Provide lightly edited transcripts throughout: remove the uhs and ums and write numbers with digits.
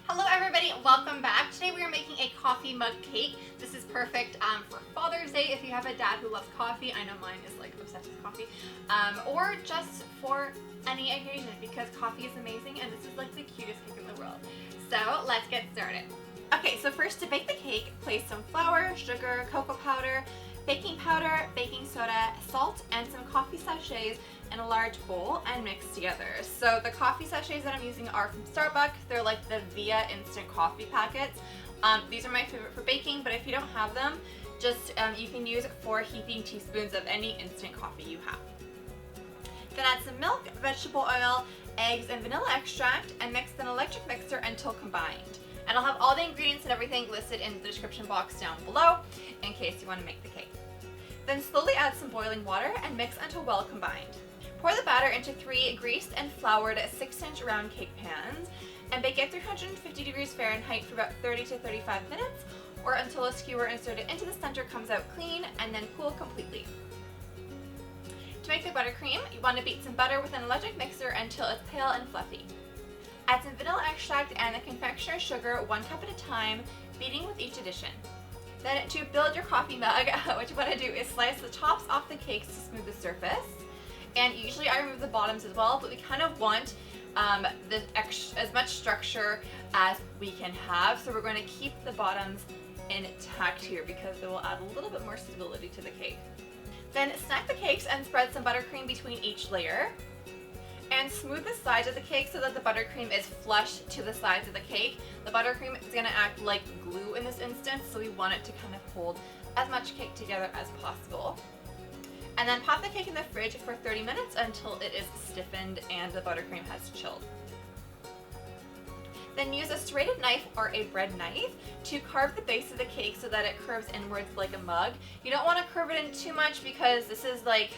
Hello everybody, welcome back. Today we are making a coffee mug cake. This is perfect for Father's Day if you have a dad who loves coffee. I know mine is like obsessed with coffee. Or just for any occasion because coffee is amazing and this is like the cutest cake in the world. So let's get started. Okay, so first to bake the cake, place some flour, sugar, cocoa powder, baking powder, baking soda, salt, and some coffee sachets in a large bowl and mix together. So the coffee sachets that I'm using are from Starbucks. They're like the Via instant coffee packets. These are my favorite for baking, but if you don't have them, just you can use 4 heaping teaspoons of any instant coffee you have. Then add some milk, vegetable oil, eggs, and vanilla extract, and mix an electric mixer until combined. And I'll have all the ingredients and everything listed in the description box down below in case you want to make the cake. Then slowly add some boiling water and mix until well combined. Pour the batter into 3 greased and floured 6-inch round cake pans and bake at 350 degrees Fahrenheit for about 30 to 35 minutes or until a skewer inserted into the center comes out clean and then cool completely. To make the buttercream, you want to beat some butter with an electric mixer until it's pale and fluffy. Add some vanilla extract and the confectioner sugar 1 cup at a time, beating with each addition. Then to build your coffee mug, what you want to do is slice the tops off the cakes to smooth the surface. And usually I remove the bottoms as well, but we kind of want as much structure as we can have. So we're going to keep the bottoms intact here because it will add a little bit more stability to the cake. Then stack the cakes and spread some buttercream between each layer. And smooth the sides of the cake so that the buttercream is flush to the sides of the cake. The buttercream is going to act like glue in this instance, so we want it to kind of hold as much cake together as possible. And then pop the cake in the fridge for 30 minutes until it is stiffened and the buttercream has chilled. Then use a serrated knife or a bread knife to carve the base of the cake so that it curves inwards like a mug. You don't want to curve it in too much because this is like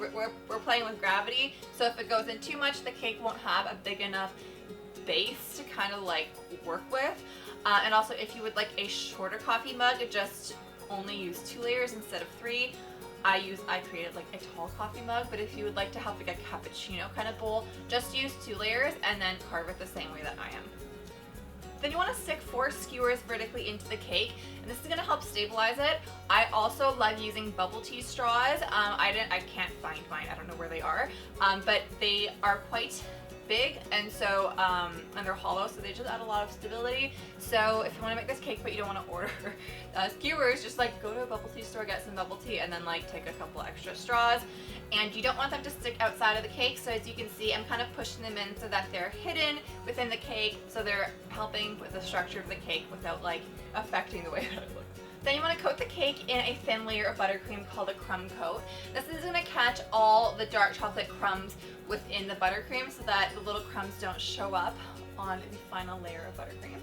we're playing with gravity, so if it goes in too much, the cake won't have a big enough base to kind of like work with. And also, if you would like a shorter coffee mug, just only use 2 layers instead of 3. I created like a tall coffee mug, but if you would like to have like a cappuccino kind of bowl, just use 2 layers and then carve it the same way that I am. Then you want to stick 4 skewers vertically into the cake, and this is going to help stabilize it. I also love using bubble tea straws. I can't find mine. I don't know where they are, but they are quite big, and so and they're hollow, so they just add a lot of stability. So if you want to make this cake but you don't want to order skewers, just like go to a bubble tea store, get some bubble tea, and then like take a couple extra straws. And you don't want them to stick outside of the cake, so as you can see, I'm kind of pushing them in so that they're hidden within the cake, so they're helping with the structure of the cake without like affecting the way that it looks. Then you want to coat the cake in a thin layer of buttercream called a crumb coat. This is going to catch all the dark chocolate crumbs within the buttercream so that the little crumbs don't show up on the final layer of buttercream.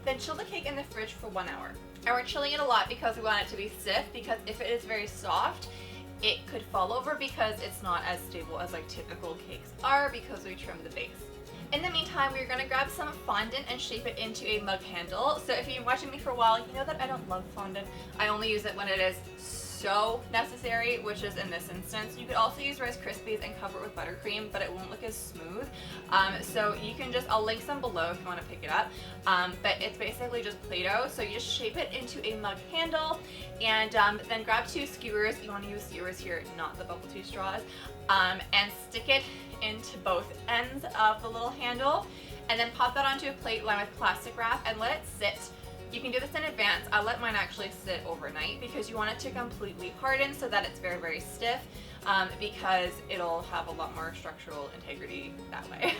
Then chill the cake in the fridge for 1 hour. And we're chilling it a lot because we want it to be stiff, because if it is very soft, it could fall over because it's not as stable as like typical cakes are because we trimmed the base. In the meantime, we're going to grab some fondant and shape it into a mug handle. So if you've been watching me for a while, you know that I don't love fondant. I only use it when it is so necessary, which is in this instance. You could also use Rice Krispies and cover it with buttercream, but it won't look as smooth. So you can just, I'll link some below if you want to pick it up. But it's basically just Play-Doh. So you just shape it into a mug handle, and then grab 2 skewers. You want to use skewers here, not the bubble tea straws, and stick it into both ends of the little handle, and then pop that onto a plate lined with plastic wrap and let it sit. You can do this in advance. I let mine actually sit overnight because you want it to completely harden so that it's very, very stiff, because it'll have a lot more structural integrity that way.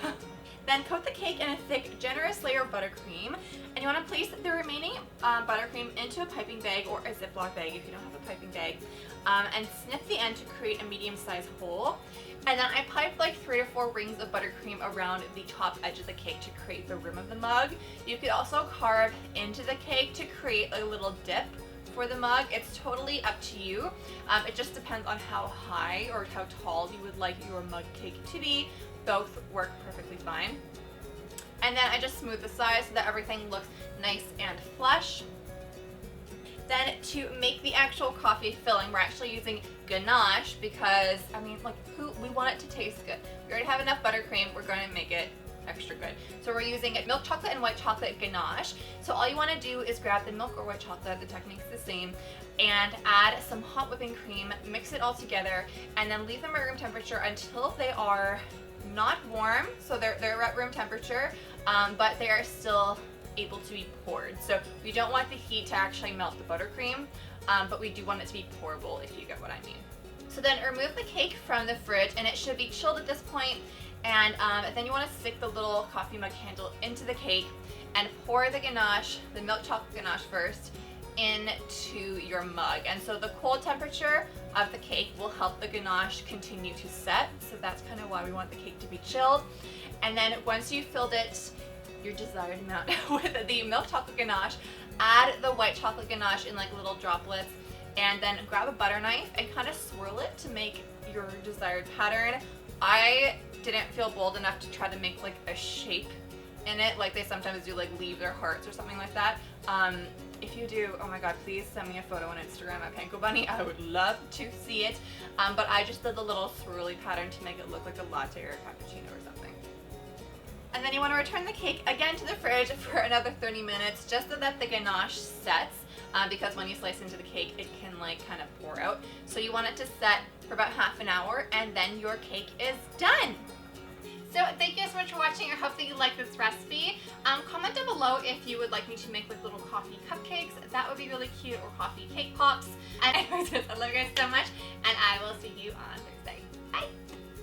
Then coat the cake in a thick, generous layer of buttercream, and you want to place the remaining buttercream into a piping bag or a Ziploc bag if you don't have a piping bag, and snip the end to create a medium-sized hole. And then I piped like 3 to 4 rings of buttercream around the top edge of the cake to create the rim of the mug. You could also carve into the cake to create a little dip for the mug. It's totally up to you. It just depends on how high or how tall you would like your mug cake to be. Both work perfectly fine. And then I just smooth the sides so that everything looks nice and flush. Then to make the actual coffee filling, we're actually using Ganache because, I mean, like, we want it to taste good. We already have enough buttercream, we're going to make it extra good. So we're using milk chocolate and white chocolate ganache. So all you want to do is grab the milk or white chocolate, the technique's the same, and add some hot whipping cream, mix it all together, and then leave them at room temperature until they are not warm, so they're at room temperature, but they are still able to be poured. So we don't want the heat to actually melt the buttercream, but we do want it to be pourable, if you get what I mean. So then remove the cake from the fridge, and it should be chilled at this point, and then you want to stick the little coffee mug handle into the cake and pour the ganache, the milk chocolate ganache first, into your mug. And so the cold temperature of the cake will help the ganache continue to set, so that's kind of why we want the cake to be chilled. And then once you've filled it your desired amount with the milk chocolate ganache, add the white chocolate ganache in like little droplets, and then grab a butter knife and kind of swirl it to make your desired pattern. I didn't feel bold enough to try to make like a shape in it like they sometimes do, like leaves or hearts or something like that. If you do, oh my god, please send me a photo on Instagram at Panko Bunny. I would love to see it. But I just did the little swirly pattern to make it look like a latte or a cappuccino or something. And then you want to return the cake again to the fridge for another 30 minutes just so that the ganache sets, because when you slice into the cake it can like kind of pour out. So you want it to set for about half an hour, and then your cake is done. So thank you so much for watching. I hope that you like this recipe. Comment down below if you would like me to make like little coffee cupcakes. That would be really cute, or coffee cake pops. And anyways, I love you guys so much, and I will see you on Thursday. Bye!